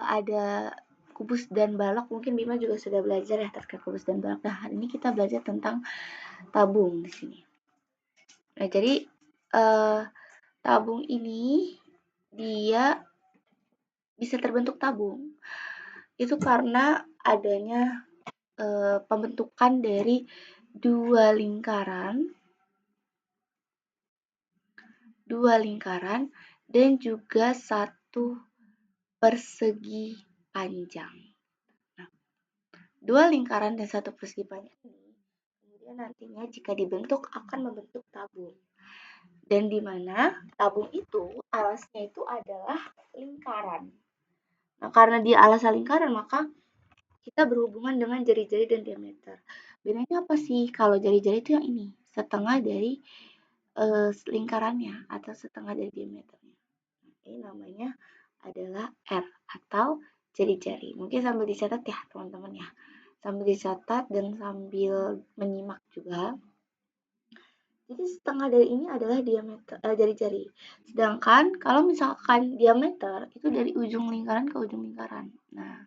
ada kubus dan balok. Mungkin Bima juga sudah belajar ya terkait kubus dan balok. Nah, hari ini kita belajar tentang tabung di sini. Nah, jadi tabung ini dia bisa terbentuk tabung. Itu karena adanya pembentukan dari dua lingkaran dan juga satu persegi panjang. Nah, dua lingkaran dan satu persegi panjang ini kemudian nantinya jika dibentuk akan membentuk tabung. Dan di mana tabung itu alasnya itu adalah lingkaran. Nah, karena dia alasnya lingkaran maka kita berhubungan dengan jari-jari dan diameter. Bedanya apa sih? Kalau jari-jari itu yang ini, setengah dari lingkarannya atau setengah dari diameternya. Ini namanya adalah R atau jari-jari. Mungkin sambil dicatat ya teman-teman ya. Sambil dicatat dan sambil menyimak juga. Jadi setengah dari ini adalah diameter jari-jari. Sedangkan kalau misalkan diameter itu dari ujung lingkaran ke ujung lingkaran. Nah,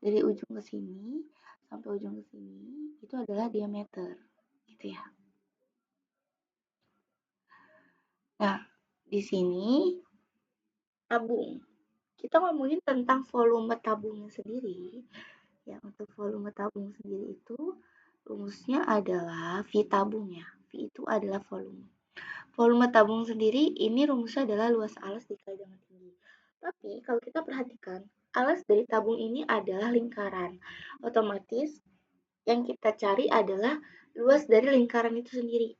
dari ujung ke sini sampai ujung ke sini itu adalah diameter. Gitu ya. Nah, di sini tabung. Kita ngomongin tentang volume tabungnya sendiri. Ya, untuk volume tabung sendiri itu rumusnya adalah V tabung ya. V itu adalah volume. Volume tabung sendiri ini rumusnya adalah luas alas dikali dengan tinggi. Tapi kalau kita perhatikan, alas dari tabung ini adalah lingkaran. Otomatis yang kita cari adalah luas dari lingkaran itu sendiri.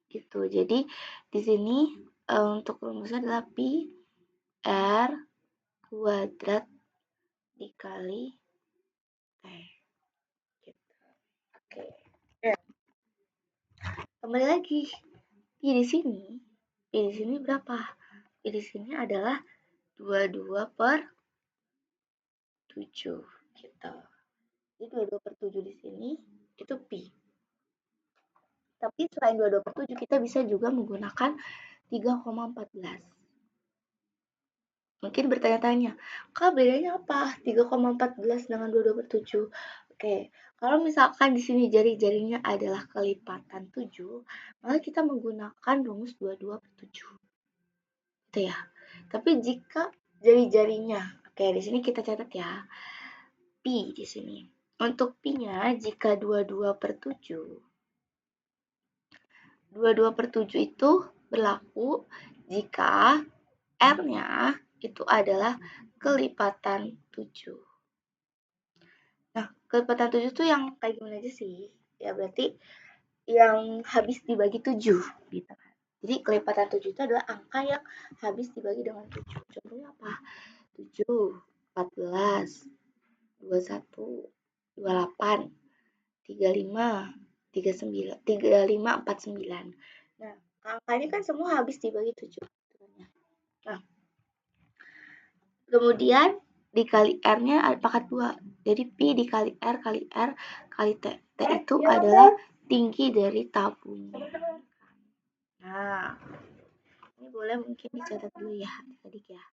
Gitu. Jadi di sini untuk rumusnya adalah pi r kuadrat dikali t. Gitu. Oke. Kembali lagi. Pi di sini berapa? Pi di sini adalah 22/7 gitu. Jadi 22/7 di sini itu pi. Tapi selain 22/7 kita bisa juga menggunakan 3,14. Mungkin bertanya-tanya, Kak bedanya apa 3,14 dengan 22/7? Oke, kalau misalkan di sini jari-jarinya adalah kelipatan 7, maka kita menggunakan rumus 22/7. Gitu ya. Tapi jika jari-jarinya, oke di sini kita catat ya, pi di sini. Untuk pi-nya jika 22/7, 22/7 itu berlaku jika R-nya itu adalah kelipatan 7. Nah, kelipatan 7 itu yang kayak gimana aja sih? Ya berarti yang habis dibagi 7 gitu kan. Jadi kelipatan 7 itu adalah angka yang habis dibagi dengan 7. Contohnya apa? 7, 14, 21, 28, 35, 39, 35, 49. Nah, angkanya kan semua habis dibagi 7. Nah, kemudian dikali R-nya pangkat 2. Jadi Pi dikali R kali R kali T. T itu adalah tinggi dari tabung. Nah, ini boleh mungkin dicatat dulu ya adik-adik ya.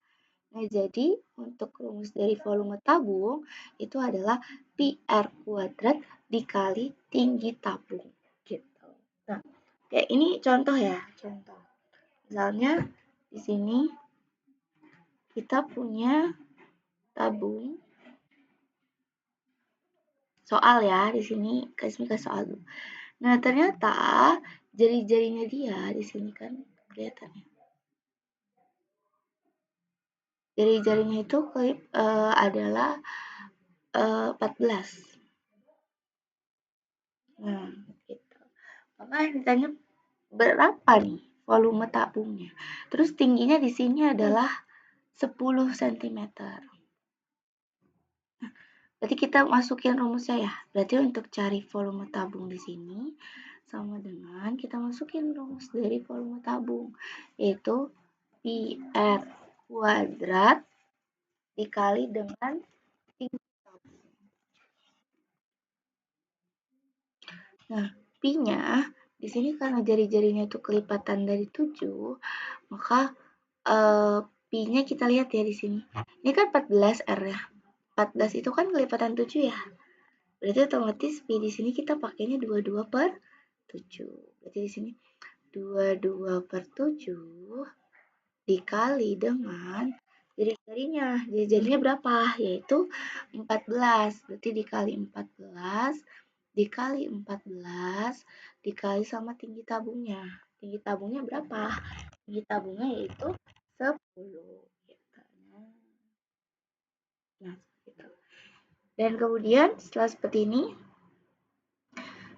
Nah, jadi untuk rumus dari volume tabung itu adalah Pi R kuadrat dikali tinggi tabung. Gitu. Nah, kayak ini contoh ya, contoh. Misalnya di sini kita punya tabung. Soal ya, di sini kasih soal dulu. Nah, ternyata jari-jarinya dia di sini kan kelihatan ya. Jari-jarinya itu adalah 14. Nah, gitu. Maka ditanya berapa nih volume tabungnya. Terus tingginya di sini adalah 10 cm. Nah, berarti kita masukin rumusnya ya. Berarti untuk cari volume tabung di sini sama dengan kita masukin rumus dari volume tabung, yaitu Pi R kuadrat dikali dengan tinggi tabung. Nah, Pi-nya di sini karena jari-jarinya itu kelipatan dari 7, maka Pi-nya kita lihat ya di sini. Ini kan 14 R ya. 14 itu kan kelipatan 7 ya. Berarti otomatis Pi di sini kita pakainya 22/7. Berarti di sini 22/7 dikali dengan jari-jarinya berapa? Yaitu 14. Berarti dikali 14 dikali 14 dikali sama tinggi tabungnya. Tinggi tabungnya berapa? Tinggi tabungnya yaitu 10. Nah, gitu. Dan kemudian setelah seperti ini,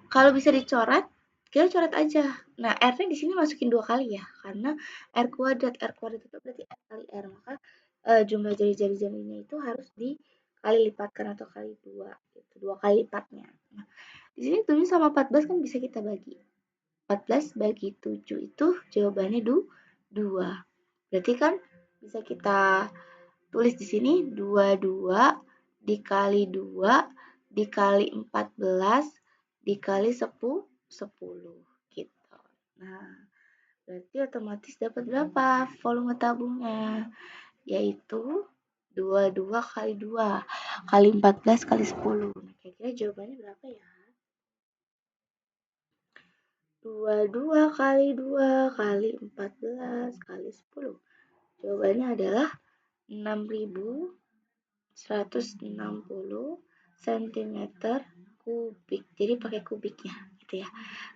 kalau bisa dicoret, kita coret aja. Nah, R-nya di sini masukin 2 kali ya, karena R kuadrat itu berarti R kali R. Maka jumlah jari-jarinya itu harus dikali lipatkan atau kali 2, gitu. 2 kali lipatnya. Nah, di sini 7 sama 14 kan bisa kita bagi. 14 bagi 7 itu jawabannya 2. Berarti kan bisa kita tulis di sini 22 dikali 2 dikali 14 dikali 10 gitu. Nah, berarti otomatis dapat berapa volume tabungnya? Yaitu 22 kali 2 kali 14 kali 10. Nah, kira-kira jawabannya berapa ya? 22 kali 2 kali 14 kali 10. Jawabannya adalah 6.160 cm kubik. Jadi pakai kubiknya gitu ya.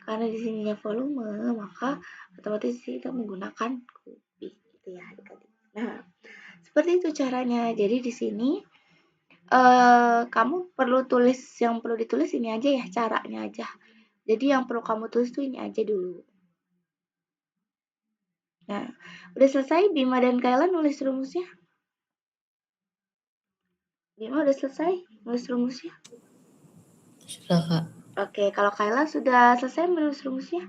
Karena di sininya volume, maka otomatis kita menggunakan kubik gitu ya adik-adik. Nah, seperti itu caranya. Jadi di sini kamu perlu tulis, yang perlu ditulis ini aja ya, caranya aja. Jadi yang perlu kamu tulis tuh ini aja dulu. Nah, udah selesai Bima dan Kayla nulis rumusnya? Bima udah selesai nulis rumusnya? Sudah, Kak. Oke, kalau Kayla sudah selesai menulis rumusnya?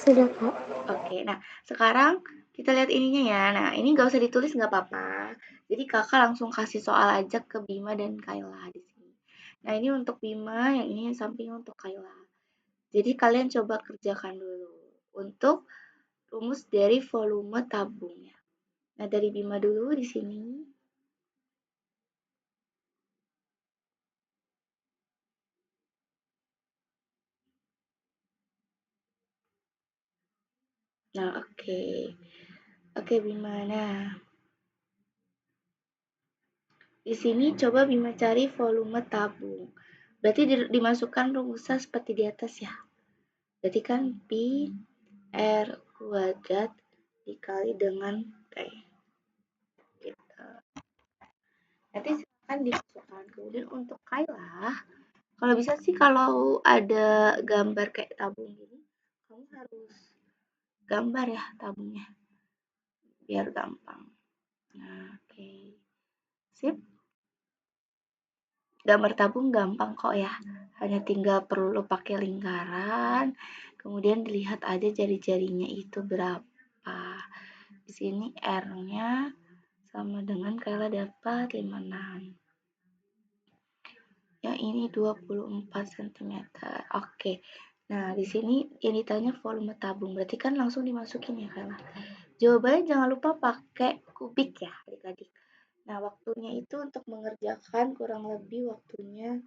Sudah, Kak. Oke, nah sekarang kita lihat ininya ya. Nah, ini nggak usah ditulis nggak apa-apa. Jadi kakak langsung kasih soal aja ke Bima dan Kayla di sini. Nah, ini untuk Bima, yang ini sampingnya untuk Kayla. Jadi kalian coba kerjakan dulu untuk rumus dari volume tabungnya. Nah, dari Bima dulu di sini. Nah, oke. Oke, Bima. Nah, di sini coba Bima cari volume tabung. Berarti dimasukkan rumusnya seperti di atas ya. Berarti kan Pi R kuadrat dikali dengan T. Gitu. Nanti silakan dimasukkan. Kemudian untuk Kayla, kalau bisa sih kalau ada gambar kayak tabung gini, kamu harus gambar ya tabungnya. Biar gampang. Nah, oke. Sip. Gambar tabung gampang kok ya. Hanya tinggal perlu pakai lingkaran, kemudian dilihat aja jari-jarinya itu berapa. Di sini R-nya sama dengan Kayla dapat 56. Yang ini 24 cm. Oke. Nah, di sini yang ditanya volume tabung. Berarti kan langsung dimasukin ya Kayla. Jawabannya jangan lupa pakai kubik ya adik-adik. Nah, waktunya itu untuk mengerjakan kurang lebih waktunya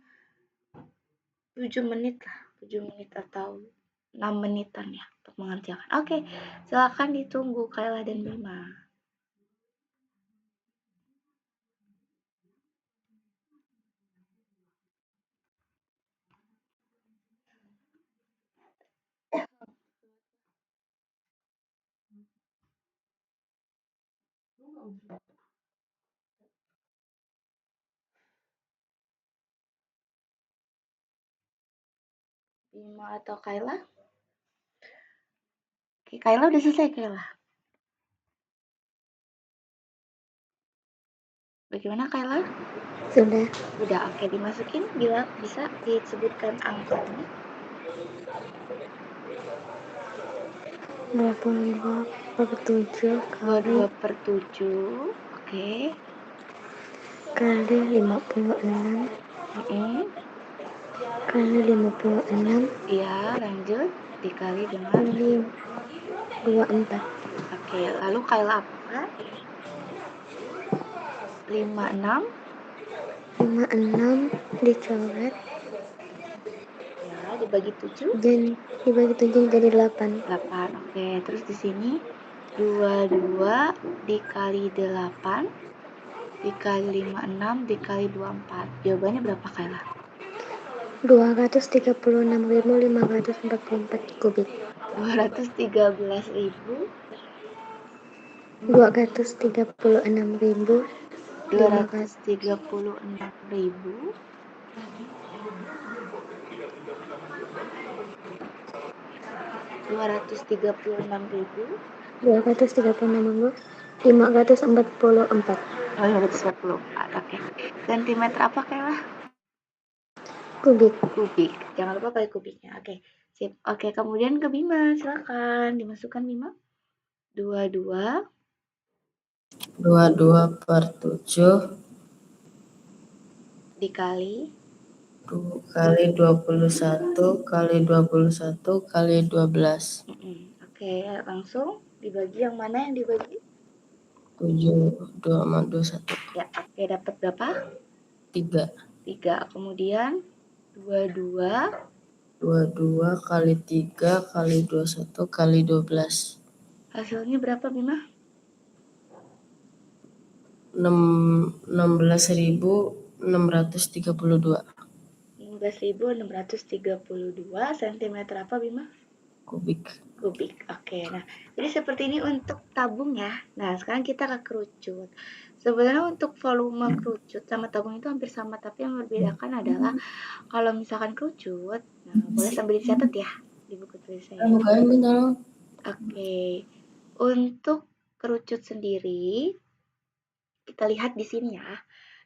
7 menit lah, 7 menit atau 6 menitan ya untuk mengerjakan. Oke, silakan ditunggu Kayla dan Bima. Bima atau Kayla? Oke, Kayla udah selesai Kayla. Bagaimana Kayla? Sudah. Udah, oke dimasukin bila bisa disebutkan angkanya. 25/7 22/7. Oke. Kali 56 kali 56 Iya, lanjut dikali dengan kali 24. Oke, lalu Kayla apa? 56 56 dicoret ya, dibagi 7 dan dibagi 7 jadi 8. 8. Oke, terus di sini 22 dikali 8 dikali 56 dikali 24. Jawabannya berapa, Kayla? 236.544 kubik. 213.500 236.500 236.000 544 Oh, 544. Oke. Sentimeter apa, Kayla? kubik. Kubik. Jangan lupa pakai kubiknya. Oke. Sip. Oke, kemudian ke Bima. Silakan dimasukkan, Bima. 22 per 7 dikali kali 21 kali 21 kali 12. Oke, langsung dibagi yang mana yang dibagi? 7, 2 sama 21. Ya, oke, dapat berapa? 3. 3. Kemudian 22 kali 3 kali 21 kali 12. hasilnya berapa, Bima? 16.632 16.632 cm apa, Bima? kubik. Kubik. Oke, nah jadi seperti ini untuk tabung ya. Nah, sekarang kita ke kerucut. Sebenarnya untuk volume kerucut sama tabung itu hampir sama, tapi yang membedakan adalah kalau misalkan kerucut, nah boleh sambil dicatat ya di buku tulis saya. Bukain bentar. Oke, untuk kerucut sendiri, kita lihat di sini ya.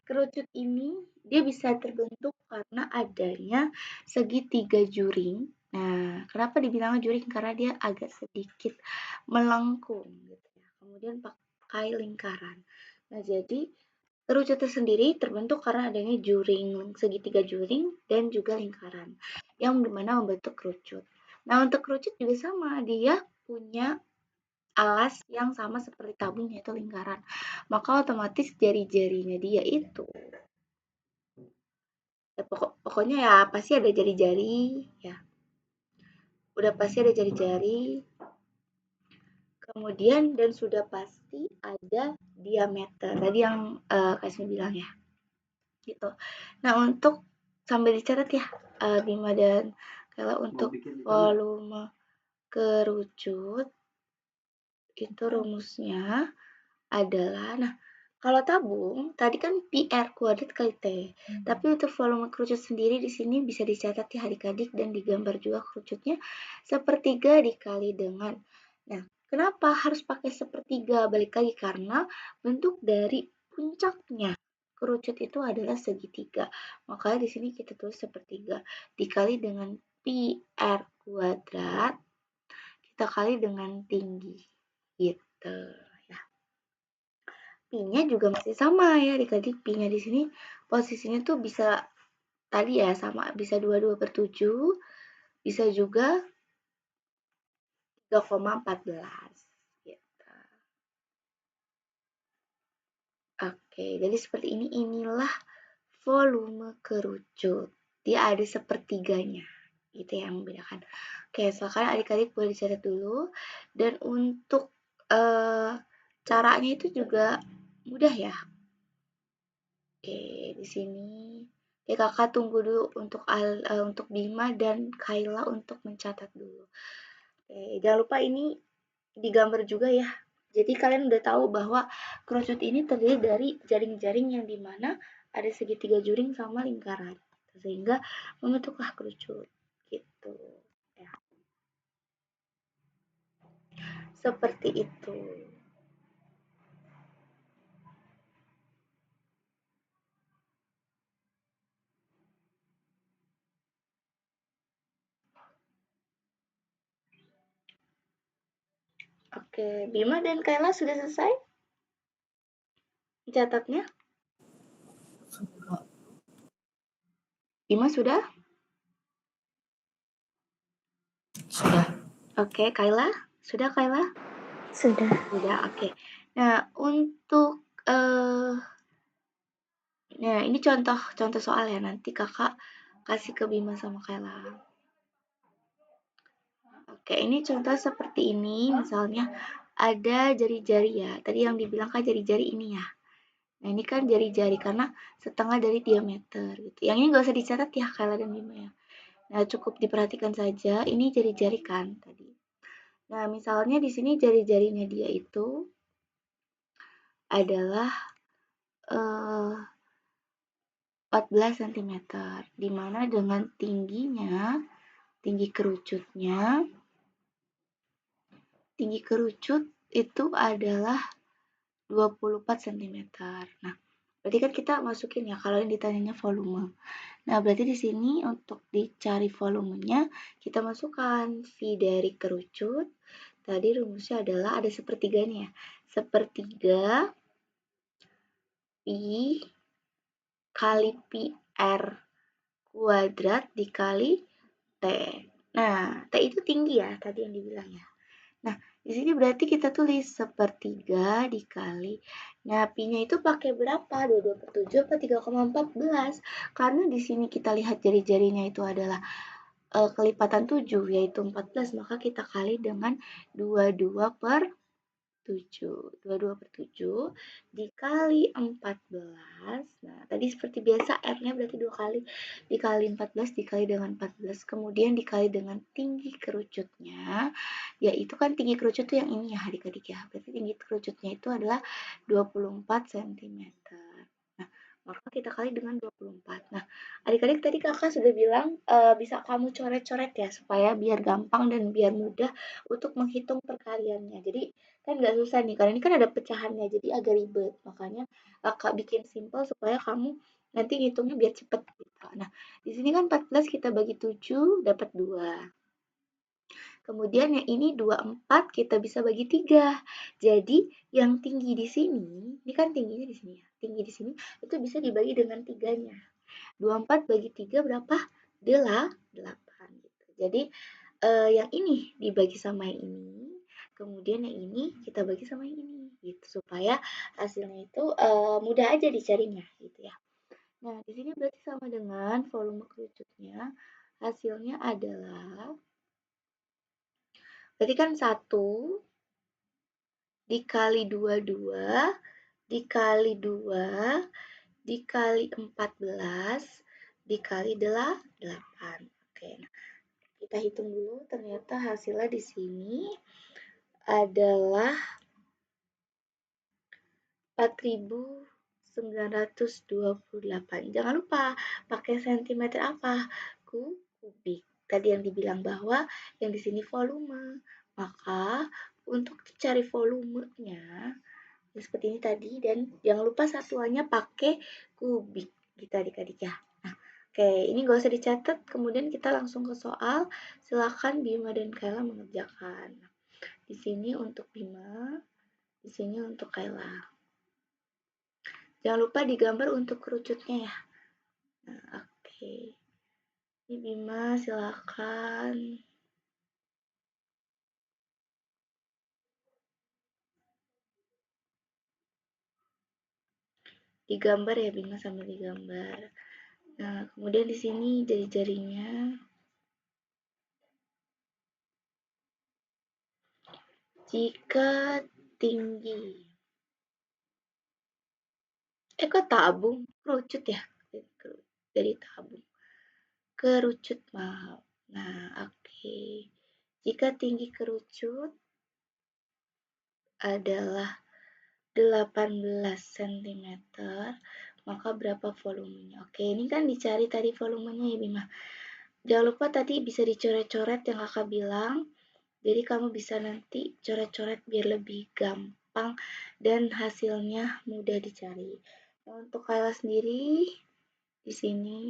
Kerucut ini dia bisa terbentuk karena adanya segitiga juring. Nah, kenapa dibilang juring? Karena dia agak sedikit melengkung gitu ya. Kemudian pakai lingkaran. Nah, jadi kerucut sendiri terbentuk karena adanya juring, segitiga juring dan juga lingkaran yang dimana membentuk kerucut. Nah, untuk kerucut juga sama, dia punya alas yang sama seperti tabung yaitu lingkaran. Maka otomatis jari-jarinya dia itu ya pokoknya ya pasti ada jari-jari ya. Udah pasti ada jari-jari. Kemudian dan sudah pasti ada diameter. Tadi yang Kasmi bilang ya. Gitu. Nah, untuk sambil dicatat ya Bima dan kalau untuk volume kerucut itu rumusnya adalah, nah kalau tabung tadi kan PR kuadrat kali T. Tapi untuk volume kerucut sendiri di sini bisa dicatat ya adik-adik dan digambar juga kerucutnya sepertiga dikali dengan. Nah, kenapa harus pakai sepertiga? Balik lagi karena bentuk dari puncaknya kerucut itu adalah segitiga. Makanya di sini kita tulis sepertiga dikali dengan PR kuadrat kita kali dengan tinggi. Gitu. Pi-nya juga masih sama ya adik-adik. Pi-nya di sini posisinya tuh bisa tadi ya sama, bisa 22/7, bisa juga 3,14 gitu. Oke, jadi seperti ini, inilah volume kerucut. Dia ada sepertiganya. Itu yang membedakan. Oke, silakan adik-adik boleh dicatat dulu. Dan untuk caranya itu juga mudah ya. Oke, di sini ya kakak tunggu dulu untuk Bima dan Kayla untuk mencatat dulu. Oke, jangan lupa ini digambar juga ya. Jadi kalian udah tahu bahwa kerucut ini terdiri dari jaring-jaring yang dimana ada segitiga juring sama lingkaran. Sehingga membentuklah kerucut. Gitu. Ya. Seperti itu. Oke, Bima dan Kayla sudah selesai mencatatnya? Bima sudah? Sudah. Oke, Kayla? Sudah, Kayla? Sudah. Sudah, oke. Nah, untuk nah ini contoh soal ya, nanti kakak kasih ke Bima sama Kayla. Oke, ini contoh seperti ini, misalnya ada jari-jari ya. Tadi yang dibilang kan jari-jari ini ya. Nah, ini kan jari-jari karena setengah dari diameter gitu. Yang ini nggak usah dicatat ya, Kayla dan Bima ya. Nah, cukup diperhatikan saja, ini jari-jari kan tadi. Nah, misalnya di sini jari-jarinya dia itu adalah 14 cm, di mana dengan tinggi kerucut itu adalah 24 cm. Nah, berarti kan kita masukin ya kalau yang ditanyanya volume. Nah, berarti di sini untuk dicari volumenya kita masukkan V dari kerucut. Tadi rumusnya adalah ada sepertiganya ya. Sepertiga Pi kali PR kuadrat dikali T. Nah, T itu tinggi ya, tadi yang dibilang ya. Nah, di sini berarti kita tulis sepertiga dikali. Nah, Pi-nya itu pakai berapa? 22/7 atau 3,14? Karena di sini kita lihat jari-jarinya itu adalah kelipatan 7, yaitu 14, maka kita kali dengan 22/7 dikali 14. Nah, tadi seperti biasa R-nya berarti 2 kali dikali 14 dikali dengan 14, kemudian dikali dengan tinggi kerucutnya, yaitu kan tinggi kerucut tuh yang ini ya adik-adik ya. Berarti tinggi kerucutnya itu adalah 24 cm. Nah, maka kita kali dengan 24. Nah, adik-adik tadi kakak sudah bilang bisa kamu coret-coret ya supaya biar gampang dan biar mudah untuk menghitung perkaliannya. Jadi kan nggak susah nih, karena ini kan ada pecahannya, jadi agak ribet. Makanya kakak bikin simple supaya kamu nanti ngitungnya biar cepet gitu. Nah, di sini kan 14 kita bagi 7 dapat 2. Kemudian yang ini 24 kita bisa bagi 3. Jadi yang tinggi di sini, ini kan tingginya di sini ya. Tinggi di sini itu bisa dibagi dengan 3-nya. 24 bagi 3 berapa? 8 gitu. Jadi yang ini dibagi sama yang ini, kemudian yang ini kita bagi sama yang ini gitu supaya hasilnya itu mudah aja dicarinya gitu ya. Nah, di sini berarti sama dengan volume kerucutnya hasilnya adalah berarti kan 1 dikali 22 dikali 2 dikali 14 dikali 8. Oke, nah kita hitung dulu, ternyata hasilnya di sini adalah 4.928. Jangan lupa pakai sentimeter apa? Kubik. Tadi yang dibilang bahwa yang di sini volume. Maka untuk cari volumenya ya seperti ini tadi, dan jangan lupa satuannya pakai kubik gitu adik-adik ya. Nah, oke, ini gak usah dicatat, kemudian kita langsung ke soal. Silakan Bima dan Kayla mengerjakan. Di sini untuk Bima, di sini untuk Kayla. Jangan lupa digambar untuk kerucutnya ya. Nah, oke. Ini Bima, silakan. Digambar ya Bima, sambil digambar. Nah, kemudian di sini jari-jarinya. Jika tinggi. Kok tabung? Kerucut ya? Jadi tabung. Kerucut, maaf. Nah, oke. Jika tinggi kerucut adalah 18 cm, maka berapa volumenya? Oke, ini kan dicari tadi volumenya ya Bima. Jangan lupa tadi bisa dicoret-coret yang kakak bilang. Jadi kamu bisa nanti coret-coret biar lebih gampang dan hasilnya mudah dicari. Nah, untuk Kayla sendiri di sini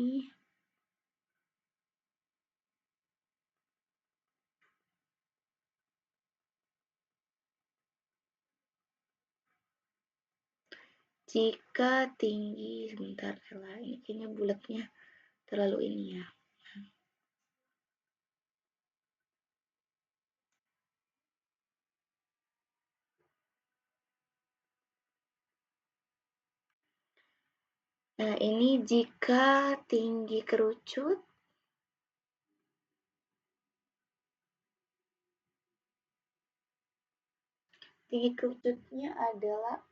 jika tinggi, sebentar Kayla, ini kayaknya bulatnya terlalu ini ya. Nah, ini jika tinggi kerucut kerucutnya adalah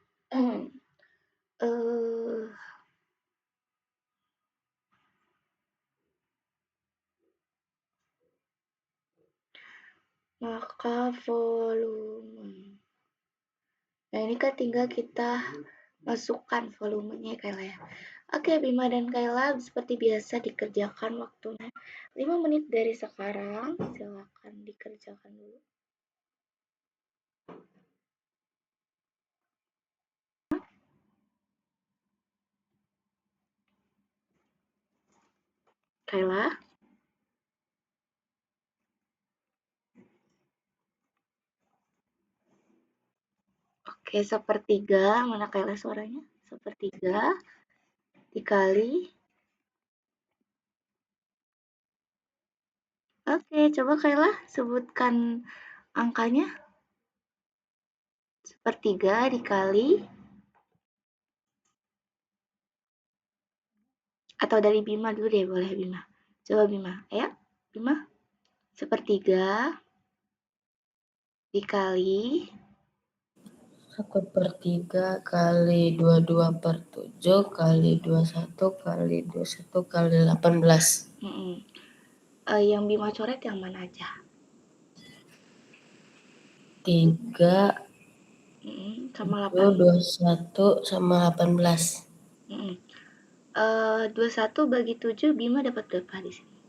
maka volume. Nah, ini kan tinggal kita masukkan volumenya Kayla ya. Oke, Bima dan Kayla seperti biasa dikerjakan waktunya 5 menit dari sekarang. Silakan dikerjakan dulu. Kayla. Oke, sepertiga. Mana Kayla suaranya? Sepertiga dikali. Oke, coba Kayla sebutkan angkanya. Sepertiga dikali. Atau dari Bima dulu deh, boleh Bima. Coba Bima, ayo. Bima. Sepertiga dikali 1/3 kali 22/7 kali 21 kali 21 kali 18. Yang Bima coret yang mana aja? 3 sama 7 8. 21 sama 18. 21 bagi 7 Bima dapat berapa di sini?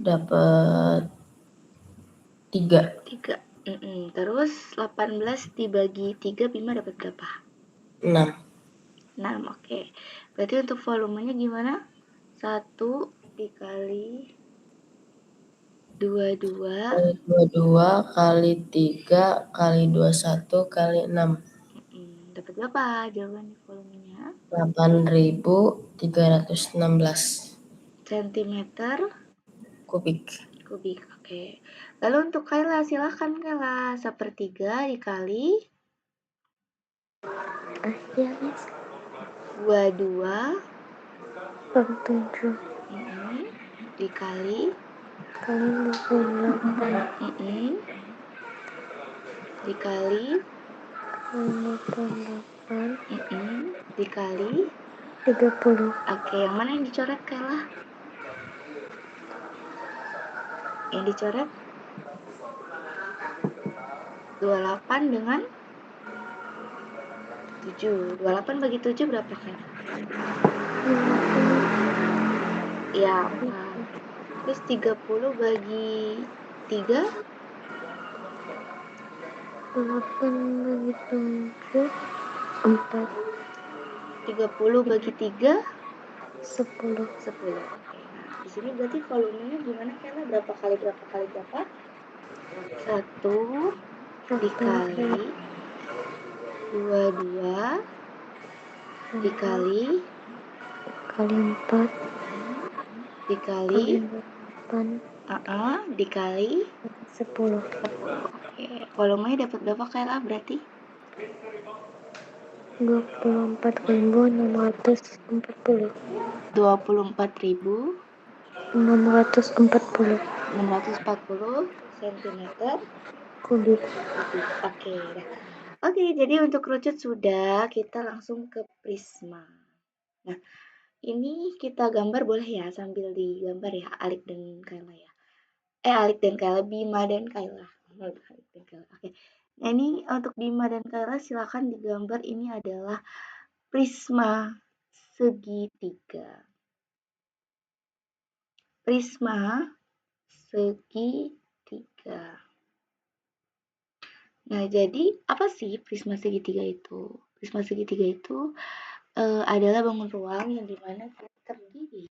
Dapat 3. 3. Terus 18 dibagi 3 Bima dapat berapa? 6. 6, oke. Berarti untuk volumenya gimana? 1 dikali 22 Kali 22 kali 3 kali 21 kali 6. Dapat berapa jawabannya volumenya? 8.316 Sentimeter kubik. Oke. Lalu untuk Kayla, silakan Kayla. 1/3 dikali Ya, Miss. 22 7 dikali kali 28 dikali 28 dikali 30. Oke, yang mana yang dicoret Kayla? Yang dicoret 28 dengan 7. 28 bagi 7 berapa Kayla? Ya, 4. Terus 30 bagi 3? 8 bagi 7 4. 30 bagi 3? 10. 10. Oke. Nah, di sini berarti volumenya gimana Kayla? Berapa kali berapa kali berapa? 1 dikali 22 dikali kali 4 dikali kali 8 dikali 10. 10. Oke. Volumenya dapat berapa Kayla berarti? 24.640. 24.640 cm kubik. Oke, dah. Oke, jadi untuk kerucut sudah, kita langsung ke prisma. Nah, ini kita gambar boleh ya, sambil digambar ya, Alik dan Kayla ya. Alik dan Kayla, Bima dan Kayla. Oke. Nah, ini untuk Bima dan Kayla silakan digambar, ini adalah prisma segitiga. Prisma segitiga. Nah, jadi apa sih prisma segitiga itu? Prisma segitiga itu adalah bangun ruang yang dimana terdiri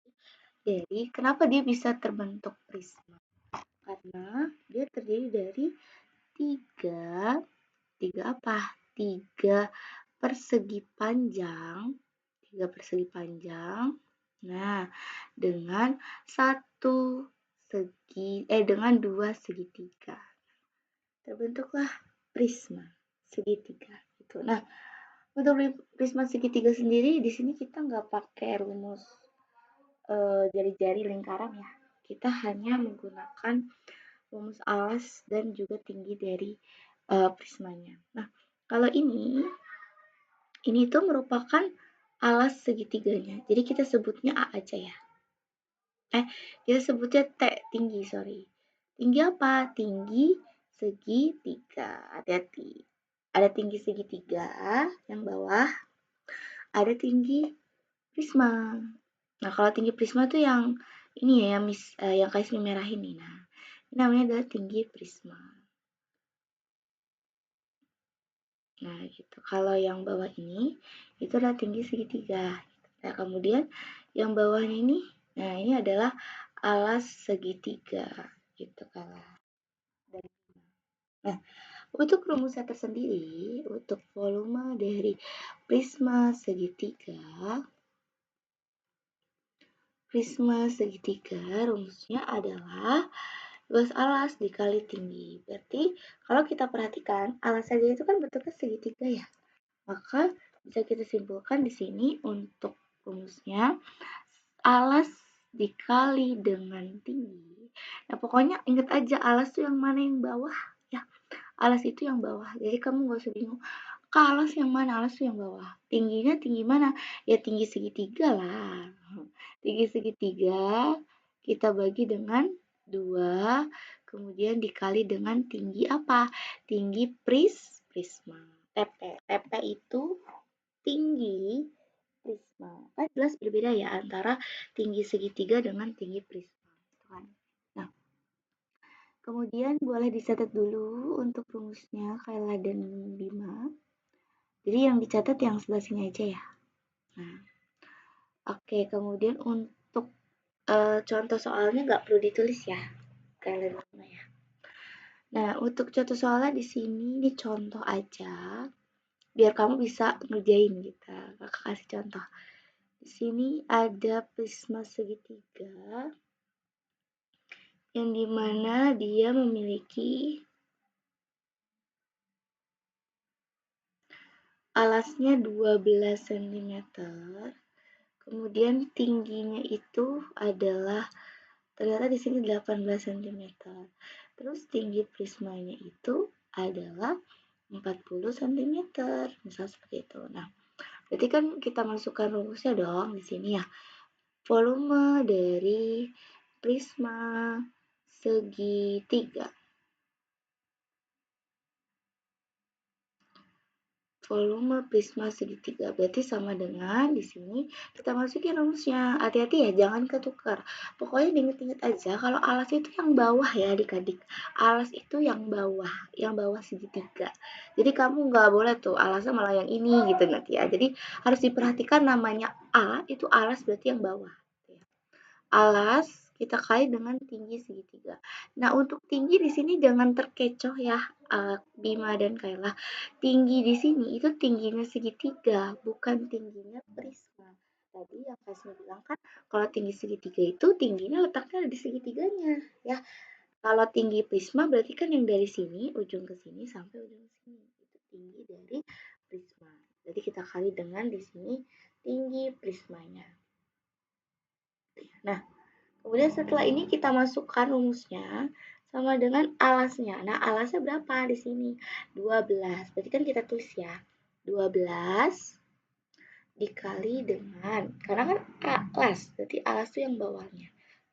dari, kenapa dia bisa terbentuk prisma? Karena dia terdiri dari tiga apa? Tiga persegi panjang. Nah, dengan dengan dua segitiga. Terbentuklah prisma segitiga. Nah, Untuk prisma segitiga sendiri di sini kita nggak pakai rumus jari-jari lingkaran ya. Kita hanya menggunakan rumus alas dan juga tinggi dari prismanya. Nah, kalau ini tuh merupakan alas segitiganya. Jadi kita sebutnya A aja ya. Kita sebutnya T, tinggi, sorry. Tinggi apa? Tinggi segitiga. Hati-hati. Ada tinggi segitiga yang bawah, ada tinggi prisma. Nah, kalau tinggi prisma tuh yang ini ya, yang garis merah ini. Nah, ini namanya adalah tinggi prisma. Nah, gitu. Kalau yang bawah ini, itu adalah tinggi segitiga. Nah, kemudian yang bawahnya ini, nah ini adalah alas segitiga. Gitu kalau dari. Nah, untuk rumusnya tersendiri, untuk volume dari prisma segitiga rumusnya adalah luas alas dikali tinggi. Berarti kalau kita perhatikan, alas saja itu kan bentuknya segitiga ya. Maka bisa kita simpulkan di sini untuk rumusnya alas dikali dengan tinggi. Nah, pokoknya ingat aja alas tuh yang mana yang bawah ya. Alas itu yang bawah. Jadi kamu gak usah bingung. Alas yang mana? Alas tuh yang bawah. Tingginya tinggi mana? Ya tinggi segitiga lah. Tinggi segitiga kita bagi dengan 2, kemudian dikali dengan tinggi apa? Tinggi prisma. TP itu tinggi prisma. Kan jelas berbeda ya antara tinggi segitiga dengan tinggi prisma. Nah, kemudian boleh dicatat dulu untuk rumusnya Kayla dan Bima. Jadi yang dicatat yang sebelah sini aja ya. Nah, oke, kemudian untuk contoh soalnya nggak perlu ditulis ya, Kayla dan Bima ya. Nah, untuk contoh soalnya di sini ini contoh aja, biar kamu bisa ngerjain gitu. Kakak kasih contoh. Di sini ada prisma segitiga yang dimana dia memiliki alasnya 12 cm, kemudian tingginya itu adalah ternyata di sini 18 cm. Terus tinggi prismanya itu adalah 40 cm, misal seperti itu. Nah, berarti kan kita masukkan rumusnya dong di sini ya. Volume dari prisma segitiga. Volume prisma segitiga berarti sama dengan di sini kita masukin rumusnya. Hati-hati ya, jangan ketukar. Pokoknya diinget-inget aja kalau alas itu yang bawah ya adik-adik. Alas itu yang bawah segitiga. Jadi kamu nggak boleh tuh alasnya malah yang ini gitu nanti ya. Jadi harus diperhatikan namanya A itu alas berarti yang bawah. Alas kita kait dengan tinggi segitiga. Nah, untuk tinggi di sini jangan terkecoh ya, Bima dan Kayla. Tinggi di sini itu tingginya segitiga, bukan tingginya prisma. Tadi yang Kasmi bilang kan, kalau tinggi segitiga itu tingginya letaknya ada di segitiganya, ya. Kalau tinggi prisma berarti kan yang dari sini, ujung ke sini sampai ujung ke sini. Itu tinggi dari prisma. Jadi kita kali dengan di sini tinggi prismanya. Nah, kemudian setelah ini kita masukkan rumusnya sama dengan alasnya. Nah, alasnya berapa di sini? 12. Berarti kan kita tulis ya. 12 dikali dengan, karena kan alas, berarti alas itu yang bawahnya.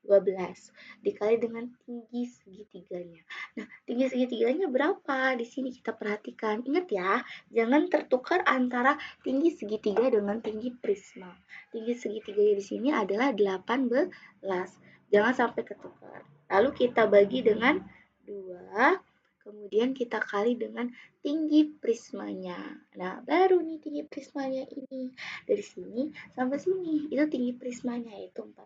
12 dikali dengan tinggi segitiganya. Nah, tinggi segitiganya berapa? Di sini kita perhatikan. Ingat ya, jangan tertukar antara tinggi segitiga dengan tinggi prisma. Tinggi segitiga di sini adalah 18. Jangan sampai ketukar. Lalu kita bagi dengan 2, kemudian kita kali dengan tinggi prismanya. Nah, baru nih tinggi prismanya ini. Dari sini sampai sini, itu tinggi prismanya yaitu 40.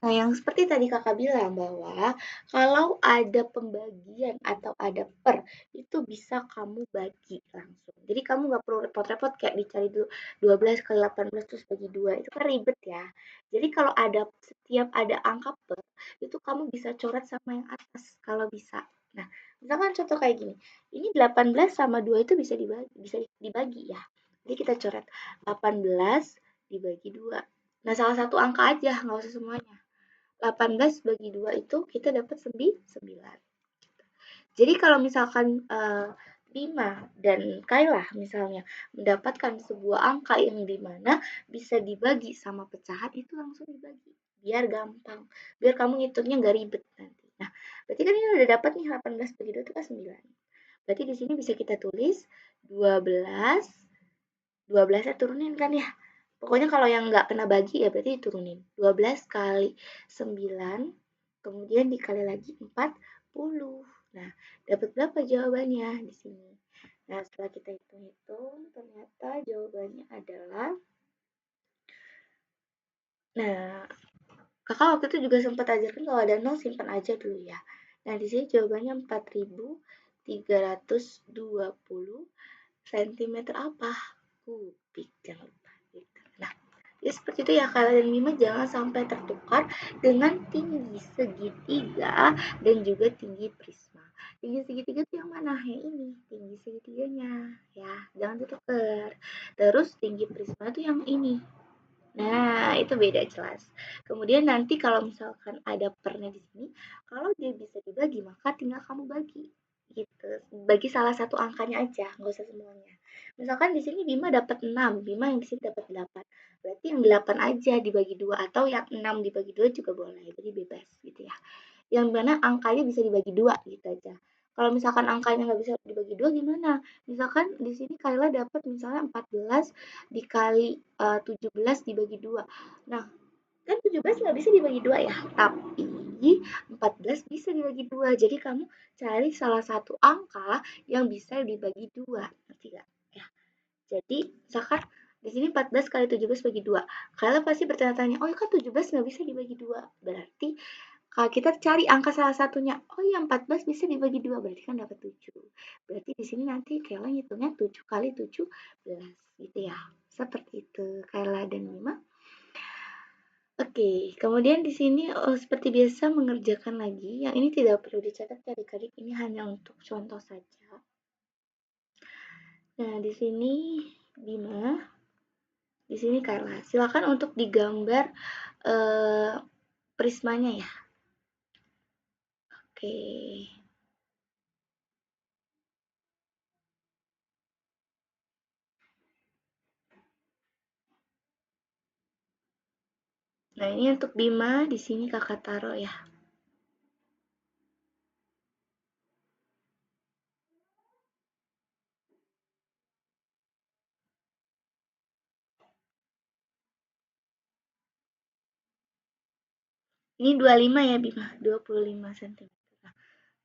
Nah, yang seperti tadi kakak bilang bahwa kalau ada pembagian atau ada per, itu bisa kamu bagi langsung. Jadi kamu nggak perlu repot-repot kayak dicari dulu 12 kali 18 terus bagi 2, itu kan ribet ya. Jadi kalau ada setiap ada angka per, itu kamu bisa coret sama yang atas kalau bisa. Nah, misalkan contoh kayak gini. Ini 18 sama 2 itu bisa dibagi ya. Jadi kita coret 18 dibagi 2. Nah, salah satu angka aja, nggak usah semuanya. 18 bagi 2 itu kita dapat 9. Jadi kalau misalkan Bima dan Kayla misalnya mendapatkan sebuah angka yang dimana bisa dibagi sama pecahan, itu langsung dibagi. Biar gampang. Biar kamu ngitungnya nggak ribet nanti. Nah, berarti kan ini udah dapat nih 18 bagi 2 itu kan 9. Berarti di sini bisa kita tulis 12. 12-nya turunin kan ya. Pokoknya kalau yang nggak kena bagi ya berarti diturunin. 12 kali 9, kemudian dikali lagi 40. Nah, dapat berapa jawabannya di sini? Nah, setelah kita hitung-hitung, ternyata jawabannya adalah, nah, kakak waktu itu juga sempat ajarkan kalau ada 0 simpan aja dulu ya. Nah, di sini jawabannya 4.320 cm apa? Kubik, jangan lupa. Gitu. Nah, ya seperti itu ya, Kala dan Mima jangan sampai tertukar dengan tinggi segitiga dan juga tinggi prisma. Tinggi segitiga itu yang mana? Yang ini, tinggi segitiganya. Ya, jangan ditukar. Terus tinggi prisma itu yang ini. Nah, itu beda jelas. Kemudian nanti kalau misalkan ada pernya di sini, kalau dia bisa dibagi, maka tinggal kamu bagi. Gitu. Bagi salah satu angkanya aja, nggak usah semuanya. Misalkan di sini Bima dapat 6, Bima yang di sini dapat 8. Berarti yang 8 aja dibagi 2 atau yang 6 dibagi 2 juga boleh. Jadi bebas gitu ya. Yang mana angkanya bisa dibagi 2 gitu aja. Kalau misalkan angkanya nggak bisa dibagi 2 gimana? Misalkan di sini Kayla dapat misalnya 14 dikali 17 dibagi 2. Nah, kan 17 nggak bisa dibagi 2 ya, tapi 14 bisa dibagi 2. Jadi kamu cari salah satu angka yang bisa dibagi 2. Ngerti nggak? Ya. Jadi, misalkan di sini 14 kali 17 bagi 2. Kalian pasti bertanya-tanya, oh kan 17 nggak bisa dibagi 2. Berarti kalau kita cari angka salah satunya, oh iya 14 bisa dibagi 2, berarti kan dapat 7. Berarti di sini nanti Kayla ngitungnya 7 kali 17 gitu ya. Seperti itu Kayla dan Mima. Oke, kemudian di sini seperti biasa mengerjakan lagi. Yang ini tidak perlu dicatat ya adik-adik, ini hanya untuk contoh saja. Nah, di sini Bima, di sini Kayla. Silakan untuk digambar prismanya ya. Oke. Nah, ini untuk Bima, di sini kakak taruh ya. Ini 25 ya Bima, 25 cm. Nah,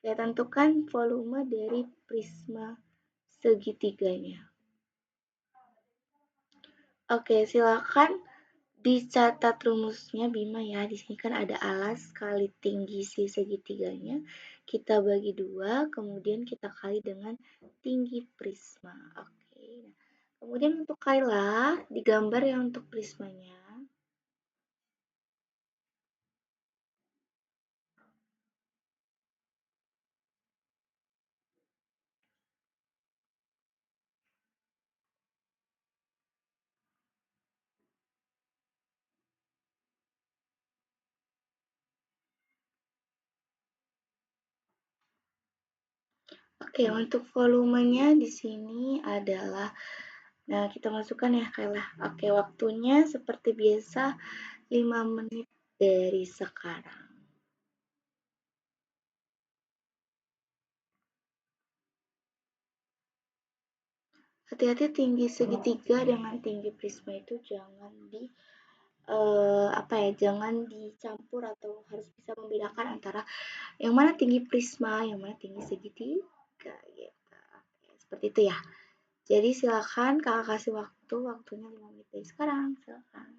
saya tentukan volume dari prisma segitiganya. Oke, silakan dicatat rumusnya Bima ya. Di sini kan ada alas kali tinggi si segitiganya. Kita bagi 2, kemudian kita kali dengan tinggi prisma. Oke. Nah, kemudian untuk Kayla, digambar yang untuk prismanya. Oke, untuk volumenya di sini adalah, nah kita masukkan ya Kayla. Oke, waktunya seperti biasa 5 menit dari sekarang. Hati-hati tinggi segitiga dengan tinggi prisma itu jangan jangan dicampur atau harus bisa membedakan antara yang mana tinggi prisma, yang mana tinggi segitiga gitu. Oke, seperti itu ya. Jadi silakan kakak kasih waktunya 5 menit dari sekarang, silakan.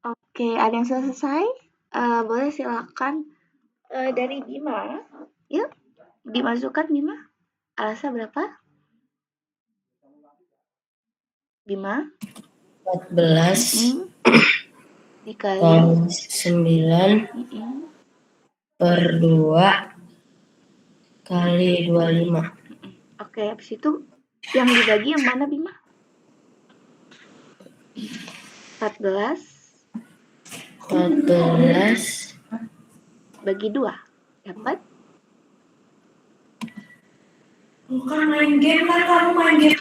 Oke, ada yang sudah selesai? Boleh silakan dari Bima. Yuk, dimasukkan Bima. Alasa berapa? Bima? 14 Dikali kali 9 per 2 kali 25. Oke, habis itu yang dibagi yang mana Bima? 14 bagi 2 dapat? Bukan main game kan, kamu main game.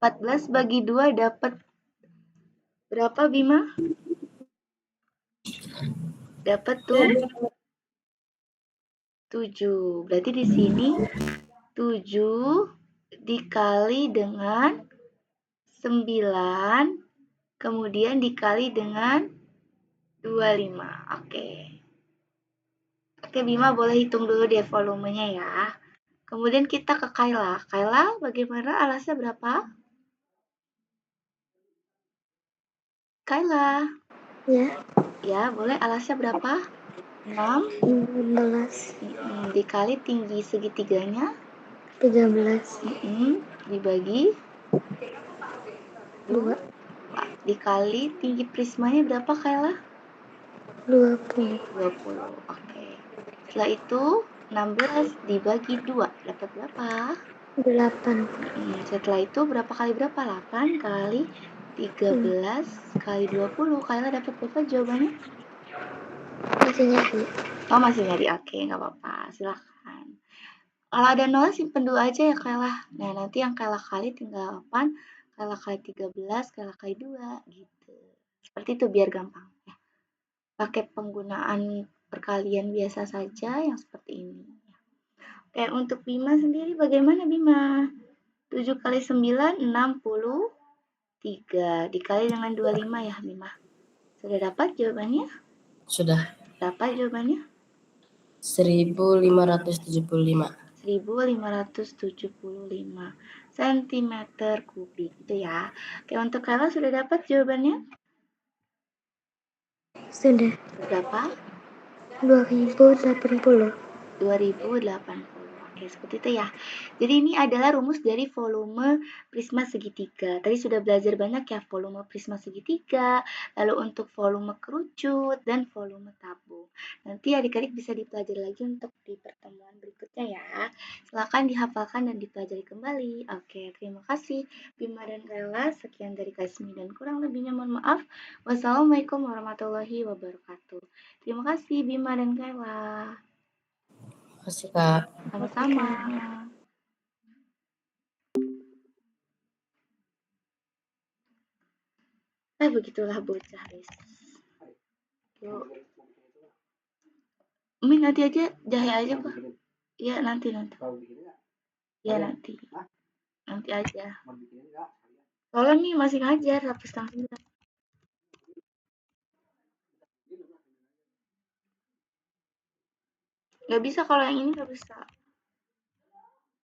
14 bagi 2 dapat berapa Bima? Dapat tuh 7. Berarti di sini 7 dikali dengan 9 kemudian dikali dengan 25. Oke Bima, boleh hitung dulu deh volumenya ya. Kemudian kita ke Kayla. Kayla, bagaimana alasnya berapa? Kayla. Ya, boleh alasnya berapa? 15. Dikali tinggi segitiganya? 13. Dibagi? 2. Dikali tinggi prismanya berapa Kayla? 20. Oke. Setelah itu 16 dibagi 2 dapat berapa? 8. Setelah itu berapa kali berapa? 8 kali 13 kali 20. Kayla dapat berapa jawabannya? Masih nyari. Oh, masih nyari. Oke, nggak apa-apa. Silahkan. Kalau ada 0 simpen dulu aja ya Kayla. Nah, nanti yang Kayla kali tinggal 8, Kayla kali 13, Kayla kali 2 gitu. Seperti itu biar gampang ya. Pakai penggunaan perkalian biasa saja yang seperti ini. Oke, untuk Bima sendiri bagaimana Bima? 7 kali 9, 63. Dikali dengan 25 ya Bima. Sudah dapat jawabannya? Sudah. Berapa jawabannya? 1575. 1575 cm kubik itu ya. Oke, untuk Kayla sudah dapat jawabannya? Sudah. Berapa? 2080. 2080. Oke, seperti itu ya. Jadi ini adalah rumus dari volume prisma segitiga. Tadi sudah belajar banyak ya volume prisma segitiga, lalu untuk volume kerucut, dan volume tabung. Nanti adik-adik bisa dipelajari lagi untuk di pertemuan berikutnya ya. Silakan dihafalkan dan dipelajari kembali. Oke, terima kasih Bima dan Kayla. Sekian dari Kasmi dan kurang lebihnya mohon maaf. Wassalamualaikum warahmatullahi wabarakatuh. Terima kasih Bima dan Kayla. Kasih Kak. Sama-sama. Begitulah bocah guys. Yuk. Umi nanti aja jahe aja kok. Iya nanti. Iya nanti. Nanti aja. Soalnya nih masih ngajar 8:30. Gak bisa kalau yang ini gak bisa.